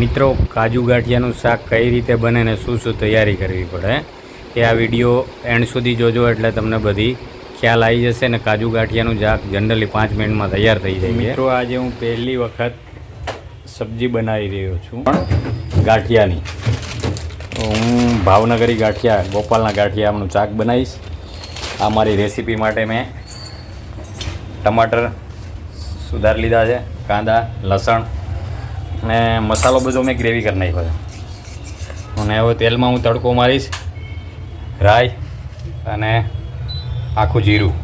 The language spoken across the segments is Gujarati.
મિત્રો, કાજુ ગાંઠિયાનું શાક કઈ રીતે બને ને શું શું તૈયારી કરવી પડે એ આ વિડીયો એન્ડ સુધી જોજો એટલે તમને બધી ખ્યાલ આવી જશે. ને કાજુ ગાંઠિયાનું શાક જનરલી 5 મિનિટમાં તૈયાર થઈ જાય. મિત્રો, આજે હું પહેલી વખત સબ્જી બનાવી રહ્યો છું પણ ગાંઠિયાની. હું ભાવનગરી ગાંઠિયા, ગોપાલના ગાંઠિયાનું શાક બનાવીશ. આ મારી રેસીપી માટે મેં ટમાટર સુધારી લીધા છે, કાંદા, લસણ અને મસાલો બધો મેં ગ્રેવી કરી નાખ્યો છે. અને હવે તેલમાં હું તડકો મારીશ, રાઈ અને આખું જીરું.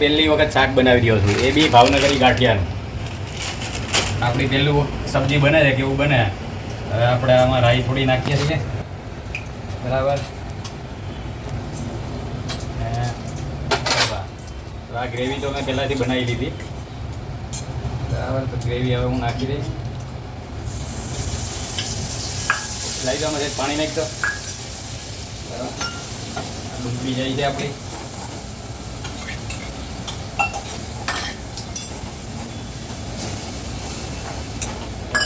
પહેલી વખત શાક બનાવી રહ્યો છું, એ બી ભાવનગરી ગાંઠિયાનું. આપણી પહેલું સબ્જી બને છે, કેવું બને. હવે આપણે આમાં રાઈ થોડી નાખીએ છીએ, બરાબર. આ ગ્રેવી તો મેં પહેલાંથી બનાવી લીધી, બરાબર. તો ગ્રેવી હવે હું નાખી દઈશ. લાવી દો, આમાં પાણી નાખી દો, બરાબર. ડૂબી જાય છે આપણી.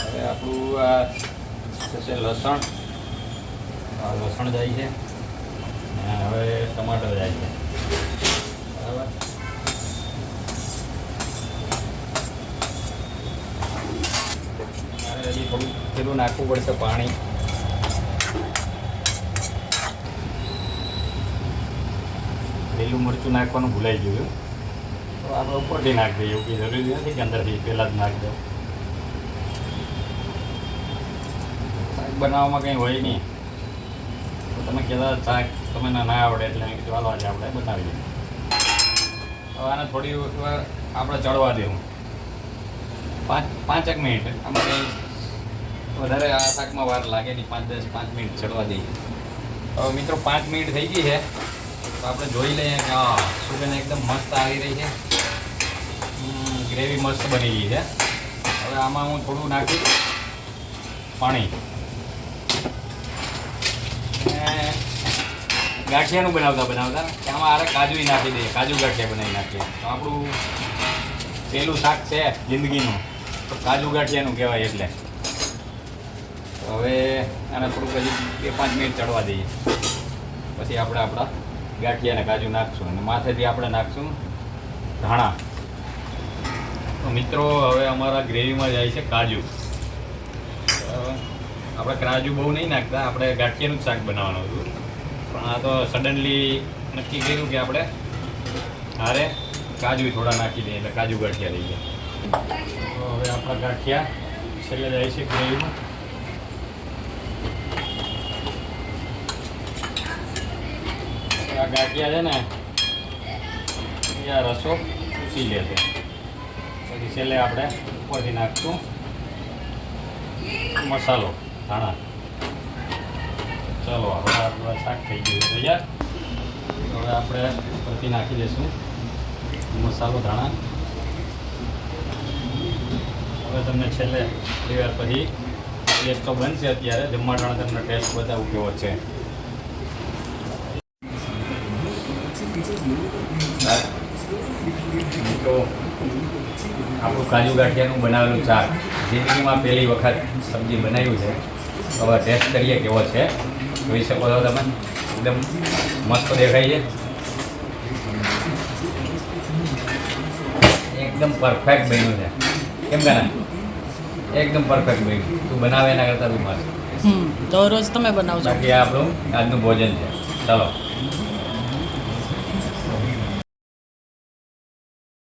હવે આપણું આ થશે લસણ. લસણ જાય છે, હવે ટમાટર જાય છે, બરાબર. હજી થોડું પેલું નાખવું પડશે, પાણી. લીલું મરચું નાખવાનું ભૂલાઈ ગયું, તો આપણે ઉપરથી નાખી દઈએ. એવું કંઈ જરૂરી નથી કે અંદરથી પહેલાં જ નાખી દો. શાક બનાવવામાં કંઈ હોય નહીં, તો તમે કહેતા શાક તમે ના આવડે એટલે મેં કીધું હાલો આજે આપણે બનાવી દઈએ. હવે આને થોડી વાર આપણે ચડવા દેવું, 5 મિનિટ. આમાં કંઈ વધારે આ શાકમાં વાર લાગે નહીં, 5 મિનિટ ચડવા દઈએ. હવે મિત્રો 5 મિનિટ થઈ ગઈ છે, તો આપણે જોઈ લઈએ કે હા સુગંધ એકદમ મસ્ત આવી રહી છે, ગ્રેવી મસ્ત બની ગઈ છે. હવે આમાં હું થોડું નાખીશ પાણી. ગાંઠિયાનું બનાવતા કે આમાં આરે કાજુ નાખી દઈએ, કાજુ ગાંઠિયા બનાવી નાખીએ. તો આપણું પહેલું શાક છે જિંદગીનું, તો કાજુ ગાંઠિયાનું કહેવાય. એટલે હવે આને થોડુંક હજી 2-5 મિનિટ ચડવા દઈએ, પછી આપણે આપણા ગાંઠિયા અને કાજુ નાખશું. અને માથેથી આપણે નાખશું ધાણા. તો મિત્રો, હવે અમારા ગ્રેવીમાં જાય છે કાજુ. આપણે કાજુ બહુ નહીં નાખતા, આપણે ગાંઠિયાનું જ શાક બનાવવાનું હતું. પણ આ તો સડનલી નક્કી કર્યું કે આપણે હારે કાજુ થોડા નાખી દઈએ, એટલે કાજુ ગાંઠિયા થઈ ગયા. તો હવે આપણા ગાંઠિયા છેલ્લે જાય છે ગ્રેવીમાં. આ ગાંઠિયા છે ને એ આ રસો ચૂસી લે છે. પછી છેલ્લે આપણે ઉપરથી નાખશું મસાલો, ધાણા. ચલો, હવે આપણું શાક થઈ ગયું છે તૈયાર. હવે આપણે ઉપરથી નાખી દઈશું મસાલો, ધાણા. હવે તમને છેલ્લે થોડી વાર પછી ટેસ્ટ તો બનશે. અત્યારે જમવા ટાણે તમને ટેસ્ટ બતાવું કેવો છે. તો આપણું કાજુ ગાંઠિયાનું બનાવેલું શાક જિંદગીમાં પહેલી વખત સબ્જી બનાવ્યું છે. હવે ટેસ્ટ કરીએ કેવો છે. જોઈ શકો છો તમે, એકદમ મસ્ત દેખાય છે, એકદમ પરફેક્ટ બન્યું છે. કેમ કે એકદમ પરફેક્ટ બન્યું. તું બનાવે એના કરતાં બી મસ્ત. તો રોજ તમે બનાવજો. બાકી આ આપણું આજનું ભોજન છે. ચાલો.